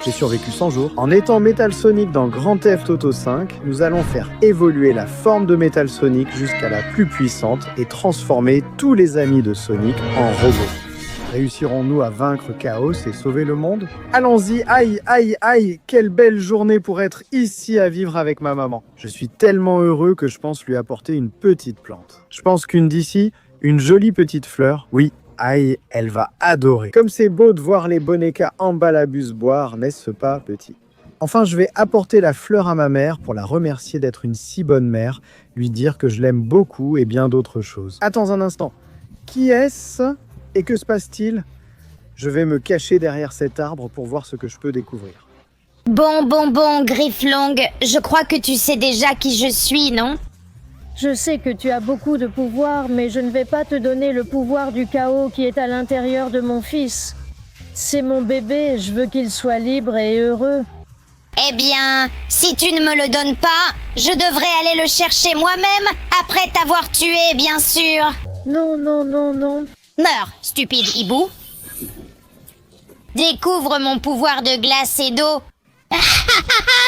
J'ai survécu 100 jours. En étant Metal Sonic dans Grand Theft Auto 5, nous allons faire évoluer la forme de Metal Sonic jusqu'à la plus puissante et transformer tous les amis de Sonic en robots. Réussirons-nous à vaincre Chaos et sauver le monde? Allons-y, aïe, aïe, aïe, quelle belle journée pour être ici à vivre avec ma maman. Je suis tellement heureux que je pense lui apporter une petite plante. Je pense qu'une d'ici, une jolie petite fleur, oui, aïe, elle va adorer. Comme c'est beau de voir les bonecas en balabus boire, n'est-ce pas, petit? Enfin, je vais apporter la fleur à ma mère pour la remercier d'être une si bonne mère, lui dire que je l'aime beaucoup et bien d'autres choses. Attends un instant, qui est-ce et que se passe-t-il? Je vais me cacher derrière cet arbre pour voir ce que je peux découvrir. Bon, Grifflong, je crois que tu sais déjà qui je suis, non? Je sais que tu as beaucoup de pouvoir, mais je ne vais pas te donner le pouvoir du chaos qui est à l'intérieur de mon fils. C'est mon bébé, je veux qu'il soit libre et heureux. Eh bien, si tu ne me le donnes pas, je devrais aller le chercher moi-même, après t'avoir tué, bien sûr. Non. Meurs, stupide hibou. Découvre mon pouvoir de glace et d'eau.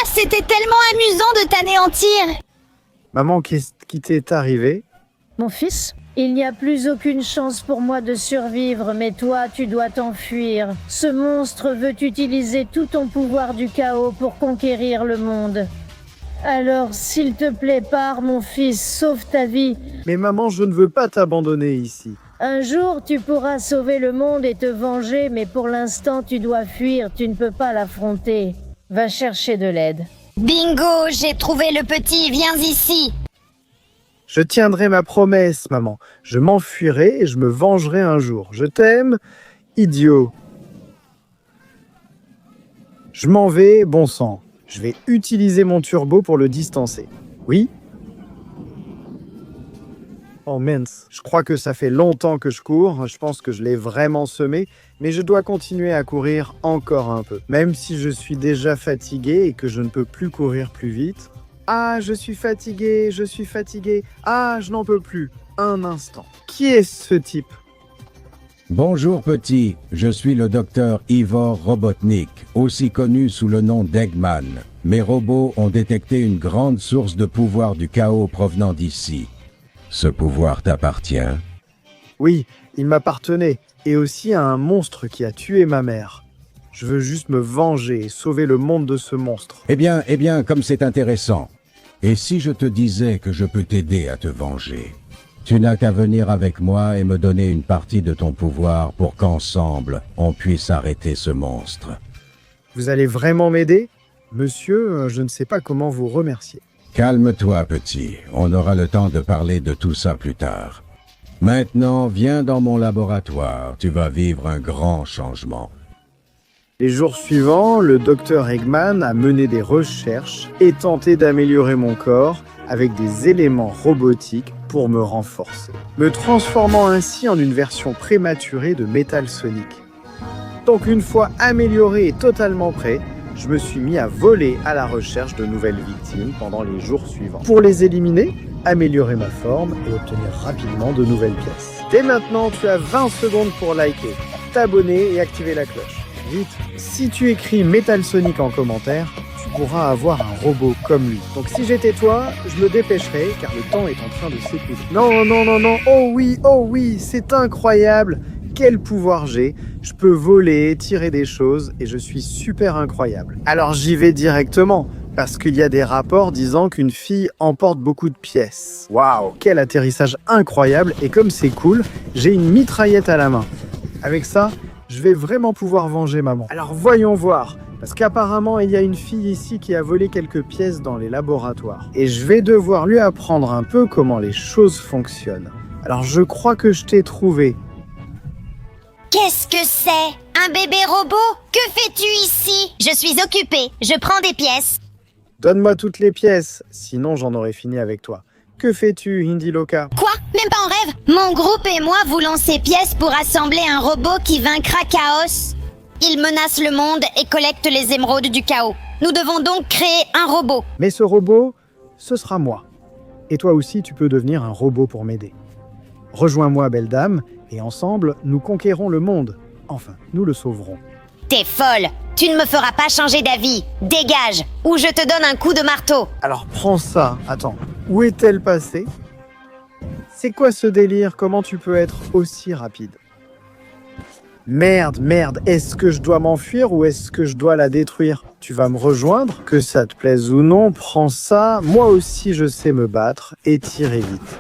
C'était tellement amusant de t'anéantir. Maman, qu'est-ce qui t'est arrivé? Mon fils, il n'y a plus aucune chance pour moi de survivre, mais toi, tu dois t'enfuir. Ce monstre veut utiliser tout ton pouvoir du chaos pour conquérir le monde. Alors, s'il te plaît, pars, mon fils, sauve ta vie. Mais maman, je ne veux pas t'abandonner ici. Un jour, tu pourras sauver le monde et te venger, mais pour l'instant, tu dois fuir, tu ne peux pas l'affronter. Va chercher de l'aide. Bingo, j'ai trouvé le petit, viens ici. Je tiendrai ma promesse, maman. Je m'enfuirai et je me vengerai un jour. Je t'aime, idiot. Je m'en vais, bon sang. Je vais utiliser mon turbo pour le distancer. Oui? Oh mince, je crois que ça fait longtemps que je cours. Je pense que je l'ai vraiment semé, mais je dois continuer à courir encore un peu. Même si je suis déjà fatigué et que je ne peux plus courir plus vite. Ah, je suis fatigué. Ah, je n'en peux plus. Un instant. Qui est ce type? Bonjour petit, je suis le docteur Ivor Robotnik, aussi connu sous le nom d'Eggman. Mes robots ont détecté une grande source de pouvoir du chaos provenant d'ici. Ce pouvoir t'appartient? Oui, il m'appartenait, et aussi à un monstre qui a tué ma mère. Je veux juste me venger et sauver le monde de ce monstre. Eh bien, comme c'est intéressant. Et si je te disais que je peux t'aider à te venger? Tu n'as qu'à venir avec moi et me donner une partie de ton pouvoir pour qu'ensemble, on puisse arrêter ce monstre. Vous allez vraiment m'aider? Monsieur, je ne sais pas comment vous remercier. Calme-toi, petit. On aura le temps de parler de tout ça plus tard. Maintenant, viens dans mon laboratoire. Tu vas vivre un grand changement. Les jours suivants, le docteur Eggman a mené des recherches et tenté d'améliorer mon corps avec des éléments robotiques pour me renforcer, me transformant ainsi en une version prématurée de Metal Sonic. Donc une fois amélioré et totalement prêt, je me suis mis à voler à la recherche de nouvelles victimes pendant les jours suivants. Pour les éliminer, améliorer ma forme et obtenir rapidement de nouvelles pièces. Dès maintenant, tu as 20 secondes pour liker, t'abonner et activer la cloche. Vite, si tu écris Metal Sonic en commentaire, tu pourras avoir un robot comme lui. Donc si j'étais toi, je me dépêcherais car le temps est en train de s'écouler. Non, oh oui, c'est incroyable. Quel pouvoir j'ai! Je peux voler, tirer des choses et je suis super incroyable. Alors j'y vais directement parce qu'il y a des rapports disant qu'une fille emporte beaucoup de pièces. Waouh, quel atterrissage incroyable! Et comme c'est cool, j'ai une mitraillette à la main. Avec ça, je vais vraiment pouvoir venger maman. Alors voyons voir, parce qu'apparemment il y a une fille ici qui a volé quelques pièces dans les laboratoires. Et je vais devoir lui apprendre un peu comment les choses fonctionnent. Alors je crois que je t'ai trouvé. Qu'est-ce que c'est? Un bébé robot? Que fais-tu ici? Je suis occupée, je prends des pièces. Donne-moi toutes les pièces, sinon j'en aurais fini avec toi. Que fais-tu, Indy Loca? Quoi? Même pas en rêve? Mon groupe et moi voulons ces pièces pour assembler un robot qui vaincra Chaos. Il menace le monde et collecte les émeraudes du chaos. Nous devons donc créer un robot. Mais ce robot, ce sera moi. Et toi aussi, tu peux devenir un robot pour m'aider. Rejoins-moi, belle dame, et ensemble, nous conquérons le monde. Enfin, nous le sauverons. T'es folle! Tu ne me feras pas changer d'avis. Dégage, ou je te donne un coup de marteau. Alors prends ça. Attends, où est-elle passée? C'est quoi ce délire? Comment tu peux être aussi rapide? Merde, est-ce que je dois m'enfuir ou est-ce que je dois la détruire? Tu vas me rejoindre? Que ça te plaise ou non, prends ça. Moi aussi je sais me battre et tirer vite.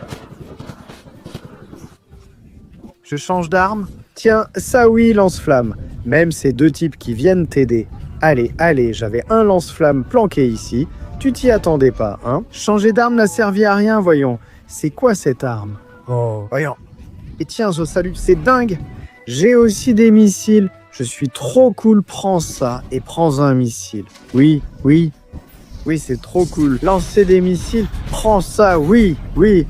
Je change d'arme? Tiens, ça oui, lance-flamme. Même ces deux types qui viennent t'aider. Allez, j'avais un lance-flamme planqué ici. Tu t'y attendais pas, hein? Changer d'arme n'a servi à rien, voyons. C'est quoi cette arme? Oh, voyons. Et tiens, je salue, c'est dingue. J'ai aussi des missiles. Je suis trop cool, prends ça et prends un missile. Oui, c'est trop cool. Lancer des missiles, prends ça, oui,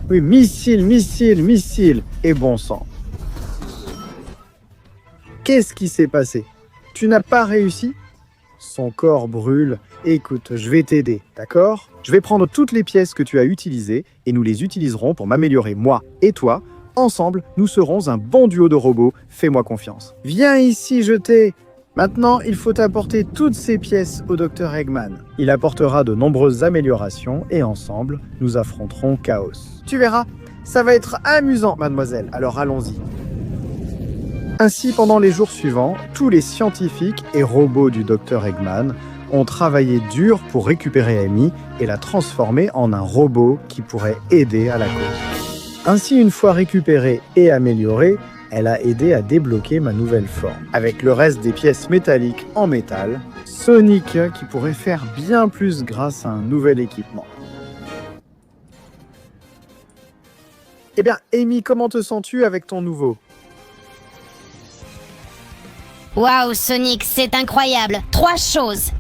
missile. Et bon sang. Qu'est-ce qui s'est passé? Tu n'as pas réussi? Son corps brûle. Écoute, je vais t'aider, d'accord? Je vais prendre toutes les pièces que tu as utilisées et nous les utiliserons pour m'améliorer moi et toi. Ensemble, nous serons un bon duo de robots. Fais-moi confiance. Viens ici, je t'ai. Maintenant, il faut apporter toutes ces pièces au Dr Eggman. Il apportera de nombreuses améliorations et ensemble, nous affronterons Chaos. Tu verras, ça va être amusant, mademoiselle. Alors allons-y. Ainsi, pendant les jours suivants, tous les scientifiques et robots du Dr Eggman ont travaillé dur pour récupérer Amy et la transformer en un robot qui pourrait aider à la cause. Ainsi, une fois récupérée et améliorée, elle a aidé à débloquer ma nouvelle forme. Avec le reste des pièces métalliques en métal, Sonic qui pourrait faire bien plus grâce à un nouvel équipement. Eh bien, Amy, comment te sens-tu avec ton nouveau? Waouh, Sonic, c'est incroyable. 3 choses.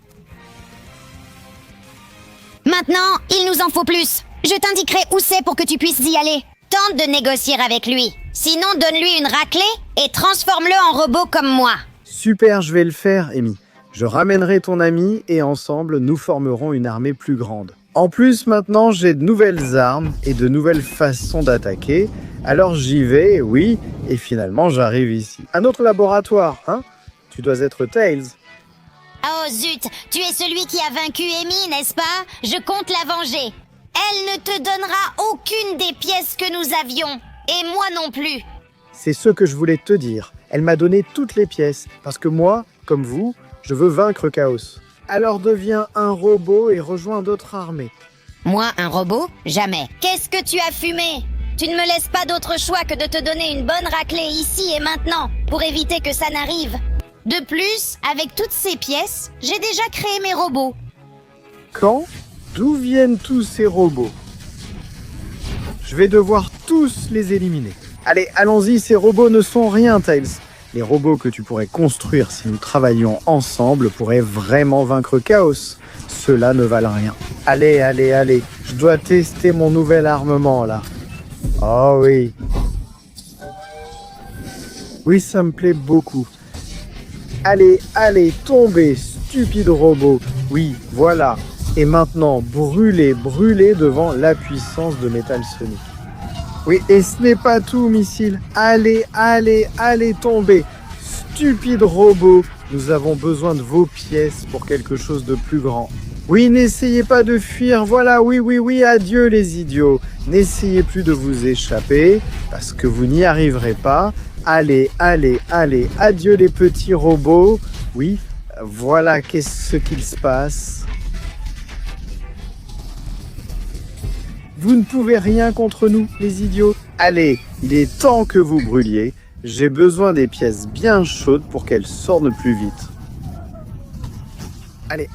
Maintenant, il nous en faut plus. Je t'indiquerai où c'est pour que tu puisses y aller. Tente de négocier avec lui. Sinon, donne-lui une raclée et transforme-le en robot comme moi. Super, je vais le faire, Amy. Je ramènerai ton ami et ensemble, nous formerons une armée plus grande. En plus, maintenant, j'ai de nouvelles armes et de nouvelles façons d'attaquer. Alors j'y vais, oui, et finalement, j'arrive ici. Un autre laboratoire, hein? Tu dois être Tails. Oh zut, tu es celui qui a vaincu Amy, n'est-ce pas? Je compte la venger. Elle ne te donnera aucune des pièces que nous avions. Et moi non plus. C'est ce que je voulais te dire. Elle m'a donné toutes les pièces, parce que moi, comme vous, je veux vaincre Chaos. Alors deviens un robot et rejoins d'autres armées. Moi, un robot? Jamais. Qu'est-ce que tu as fumé? Tu ne me laisses pas d'autre choix que de te donner une bonne raclée ici et maintenant, pour éviter que ça n'arrive. De plus, avec toutes ces pièces, j'ai déjà créé mes robots. Quand? D'où viennent tous ces robots? Je vais devoir tous les éliminer. Allez, allons-y, ces robots ne sont rien, Tails. Les robots que tu pourrais construire si nous travaillions ensemble pourraient vraiment vaincre Chaos. Ceux-là ne valent rien. Allez, je dois tester mon nouvel armement, là. Oh oui. Oui, ça me plaît beaucoup. Allez, tombez, stupide robot. Oui, voilà. Et maintenant, brûlez devant la puissance de Metal Sonic. Oui, et ce n'est pas tout, missile. Allez, tombez. Stupide robot, nous avons besoin de vos pièces pour quelque chose de plus grand. Oui, n'essayez pas de fuir. Voilà, oui, adieu les idiots. N'essayez plus de vous échapper, parce que vous n'y arriverez pas. Allez, adieu les petits robots. Oui, voilà qu'est-ce qu'il se passe. Vous ne pouvez rien contre nous, les idiots. Allez, il est temps que vous brûliez. J'ai besoin des pièces bien chaudes pour qu'elles sortent plus vite.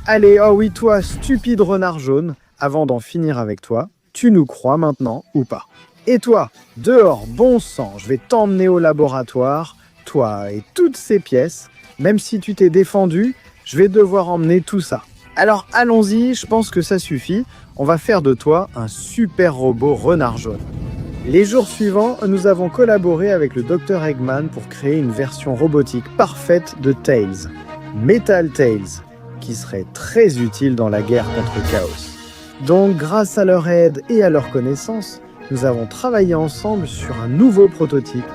Allez, oh oui, toi, stupide renard jaune. Avant d'en finir avec toi, tu nous crois maintenant ou pas? Et toi, dehors, bon sang, je vais t'emmener au laboratoire, toi et toutes ces pièces. Même si tu t'es défendu, je vais devoir emmener tout ça. Alors allons-y, je pense que ça suffit. On va faire de toi un super robot renard jaune. Les jours suivants, nous avons collaboré avec le Dr Eggman pour créer une version robotique parfaite de Tails, Metal Tails, qui serait très utile dans la guerre contre Chaos. Donc grâce à leur aide et à leur connaissance, nous avons travaillé ensemble sur un nouveau prototype,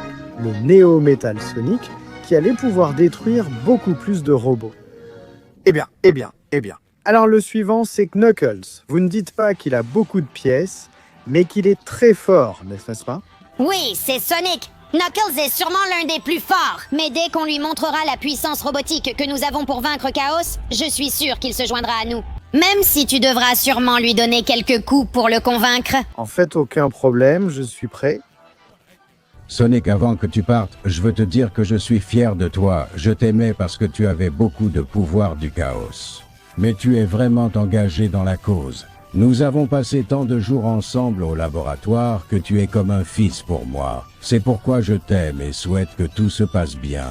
le Neo Metal Sonic, qui allait pouvoir détruire beaucoup plus de robots. Eh bien. Alors le suivant, c'est Knuckles. Vous ne dites pas qu'il a beaucoup de pièces, mais qu'il est très fort, n'est-ce pas? Oui, c'est Sonic. Knuckles est sûrement l'un des plus forts. Mais dès qu'on lui montrera la puissance robotique que nous avons pour vaincre Chaos, je suis sûr qu'il se joindra à nous. Même si tu devras sûrement lui donner quelques coups pour le convaincre. En fait, aucun problème, je suis prêt. Sonic, avant que tu partes, je veux te dire que je suis fier de toi. Je t'aimais parce que tu avais beaucoup de pouvoir du chaos. Mais tu es vraiment engagé dans la cause. Nous avons passé tant de jours ensemble au laboratoire que tu es comme un fils pour moi. C'est pourquoi je t'aime et souhaite que tout se passe bien.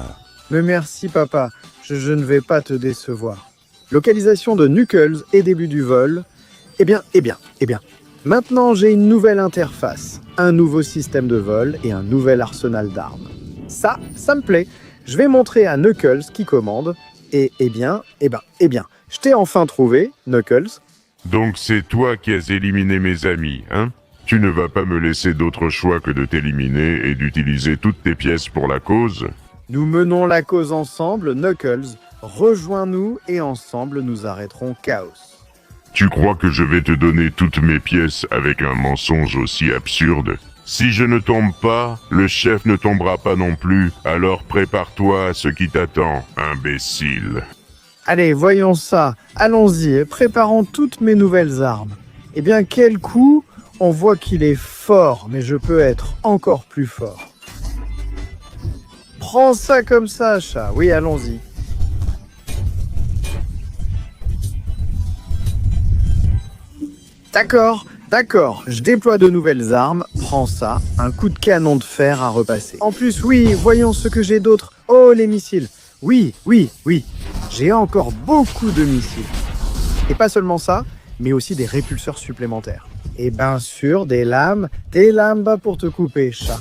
Mais merci papa, je ne vais pas te décevoir. Localisation de Knuckles et début du vol. Eh bien. Maintenant j'ai une nouvelle interface, un nouveau système de vol et un nouvel arsenal d'armes. Ça me plaît. Je vais montrer à Knuckles qui commande. Et eh bien, je t'ai enfin trouvé, Knuckles. Donc c'est toi qui as éliminé mes amis, hein? Tu ne vas pas me laisser d'autre choix que de t'éliminer et d'utiliser toutes tes pièces pour la cause? Nous menons la cause ensemble, Knuckles. Rejoins-nous et ensemble nous arrêterons Chaos. Tu crois que je vais te donner toutes mes pièces avec un mensonge aussi absurde? Si je ne tombe pas, le chef ne tombera pas non plus, alors prépare-toi à ce qui t'attend, imbécile. Allez, voyons ça. Allons-y, préparons toutes mes nouvelles armes. Eh bien, quel coup! On voit qu'il est fort, mais je peux être encore plus fort. Prends ça comme ça, chat. Oui, allons-y. D'accord. Je déploie de nouvelles armes. Prends ça. Un coup de canon de fer à repasser. En plus, oui, voyons ce que j'ai d'autre. Oh, les missiles. Oui. J'ai encore beaucoup de missiles. Et pas seulement ça, mais aussi des répulseurs supplémentaires. Et bien sûr, des lames pour te couper, chat.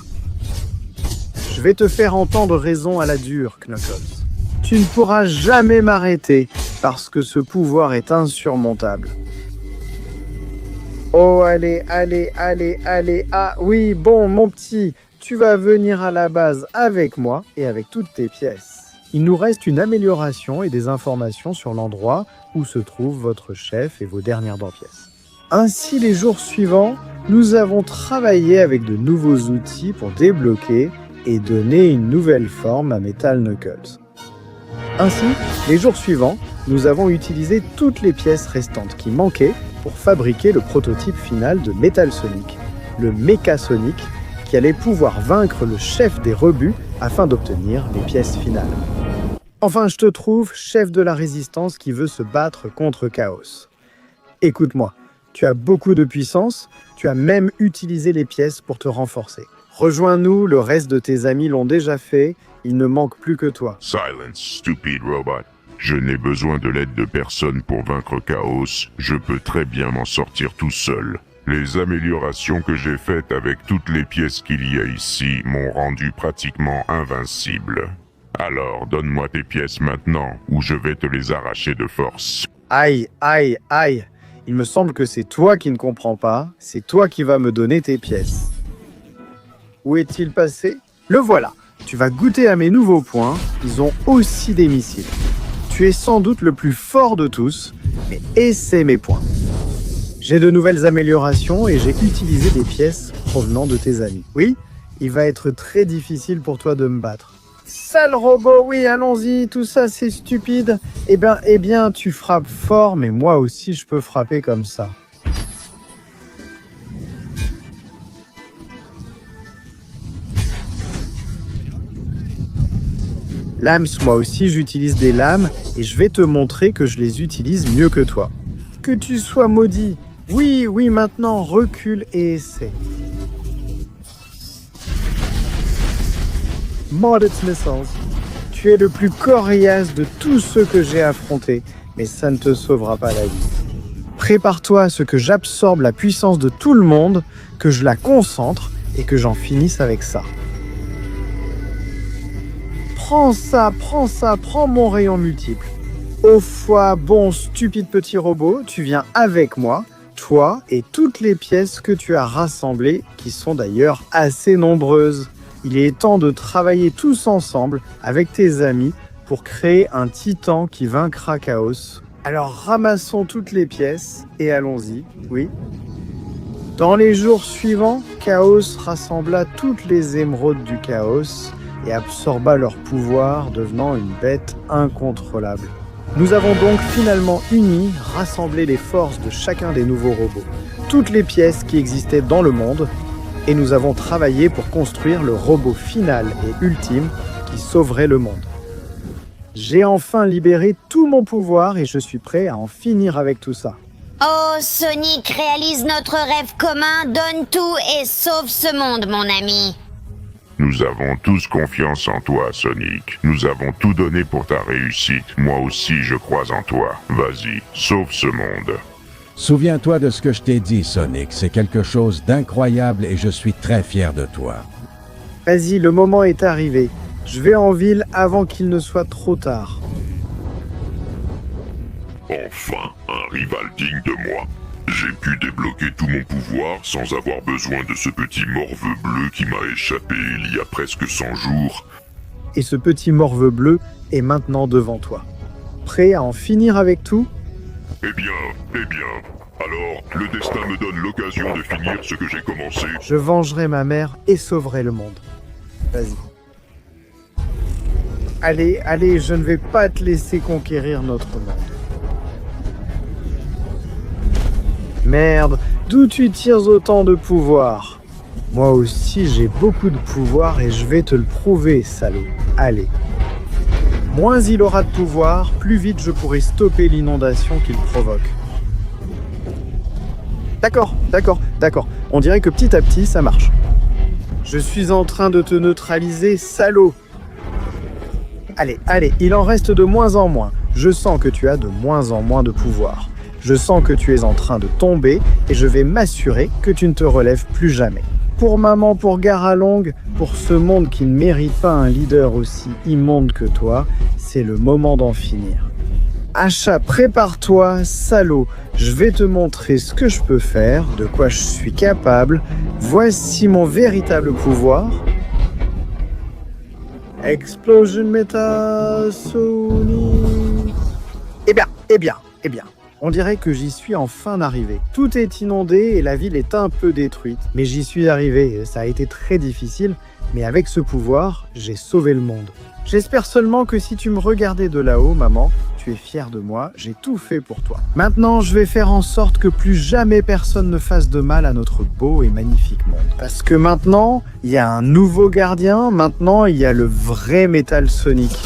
Je vais te faire entendre raison à la dure, Knuckles. Tu ne pourras jamais m'arrêter, parce que ce pouvoir est insurmontable. Oh, allez. Ah oui, bon, mon petit, tu vas venir à la base avec moi et avec toutes tes pièces. Il nous reste une amélioration et des informations sur l'endroit où se trouve votre chef et vos dernières dents pièces. Ainsi, les jours suivants, nous avons travaillé avec de nouveaux outils pour débloquer et donner une nouvelle forme à Metal Knuckles. Ainsi, les jours suivants, nous avons utilisé toutes les pièces restantes qui manquaient pour fabriquer le prototype final de Metal Sonic, le Mecha Sonic, qui allait pouvoir vaincre le chef des rebuts afin d'obtenir les pièces finales. Enfin, je te trouve chef de la résistance qui veut se battre contre Chaos. Écoute-moi, tu as beaucoup de puissance, tu as même utilisé les pièces pour te renforcer. Rejoins-nous, le reste de tes amis l'ont déjà fait, il ne manque plus que toi. Silence, stupid robot. Je n'ai besoin de l'aide de personne pour vaincre Chaos, je peux très bien m'en sortir tout seul. Les améliorations que j'ai faites avec toutes les pièces qu'il y a ici m'ont rendu pratiquement invincible. Alors, donne-moi tes pièces maintenant, ou je vais te les arracher de force. Aïe. Il me semble que c'est toi qui ne comprends pas, c'est toi qui vas me donner tes pièces. Où est-il passé? Le voilà. Tu vas goûter à mes nouveaux points, ils ont aussi des missiles. Tu es sans doute le plus fort de tous, mais essaie mes points. J'ai de nouvelles améliorations et j'ai utilisé des pièces provenant de tes amis. Oui, il va être très difficile pour toi de me battre. Sale robot, oui, allons-y, tout ça c'est stupide. Eh bien, tu frappes fort, mais moi aussi je peux frapper comme ça. Lams, moi aussi j'utilise des lames et je vais te montrer que je les utilise mieux que toi. Que tu sois maudit. Oui, maintenant recule et essaie. Modded Missiles, tu es le plus coriace de tous ceux que j'ai affrontés, mais ça ne te sauvera pas la vie. Prépare-toi à ce que j'absorbe la puissance de tout le monde, que je la concentre et que j'en finisse avec ça. Prends ça, prends mon rayon multiple. Au foie, bon stupide petit robot, tu viens avec moi, toi et toutes les pièces que tu as rassemblées, qui sont d'ailleurs assez nombreuses. Il est temps de travailler tous ensemble avec tes amis pour créer un titan qui vaincra Chaos. Alors ramassons toutes les pièces et allons-y, oui. Dans les jours suivants, Chaos rassembla toutes les émeraudes du Chaos et absorba leur pouvoir, devenant une bête incontrôlable. Nous avons donc finalement uni, rassemblé les forces de chacun des nouveaux robots, toutes les pièces qui existaient dans le monde, et nous avons travaillé pour construire le robot final et ultime qui sauverait le monde. J'ai enfin libéré tout mon pouvoir et je suis prêt à en finir avec tout ça. Oh, Sonic, réalise notre rêve commun, donne tout et sauve ce monde, mon ami. Nous avons tous confiance en toi, Sonic. Nous avons tout donné pour ta réussite. Moi aussi, je crois en toi. Vas-y, sauve ce monde. Souviens-toi de ce que je t'ai dit, Sonic. C'est quelque chose d'incroyable et je suis très fier de toi. Vas-y, le moment est arrivé. Je vais en ville avant qu'il ne soit trop tard. Enfin, un rival digne de moi. J'ai pu débloquer tout mon pouvoir sans avoir besoin de ce petit morveux bleu qui m'a échappé il y a presque 100 jours. Et ce petit morveux bleu est maintenant devant toi. Prêt à en finir avec tout ? Eh bien, alors, le destin me donne l'occasion de finir ce que j'ai commencé. Je vengerai ma mère et sauverai le monde. Vas-y. Allez, je ne vais pas te laisser conquérir notre monde. Merde, d'où tu tires autant de pouvoir ? Moi aussi, j'ai beaucoup de pouvoir et je vais te le prouver, salaud. Allez. Moins il aura de pouvoir, plus vite je pourrai stopper l'inondation qu'il provoque. D'accord. On dirait que petit à petit, ça marche. Je suis en train de te neutraliser, salaud. Allez, il en reste de moins en moins. Je sens que tu as de moins en moins de pouvoir. Je sens que tu es en train de tomber et je vais m'assurer que tu ne te relèves plus jamais. Pour maman, pour Garalong, pour ce monde qui ne mérite pas un leader aussi immonde que toi, c'est le moment d'en finir. Achat, prépare-toi, salaud. Je vais te montrer ce que je peux faire, de quoi je suis capable. Voici mon véritable pouvoir. Explosion Meta Sonic. Eh bien. On dirait que j'y suis enfin arrivé. Tout est inondé et la ville est un peu détruite. Mais j'y suis arrivé, ça a été très difficile. Mais avec ce pouvoir, j'ai sauvé le monde. J'espère seulement que si tu me regardais de là-haut, maman, tu es fière de moi, j'ai tout fait pour toi. Maintenant, je vais faire en sorte que plus jamais personne ne fasse de mal à notre beau et magnifique monde. Parce que maintenant, il y a un nouveau gardien, maintenant il y a le vrai Metal Sonic.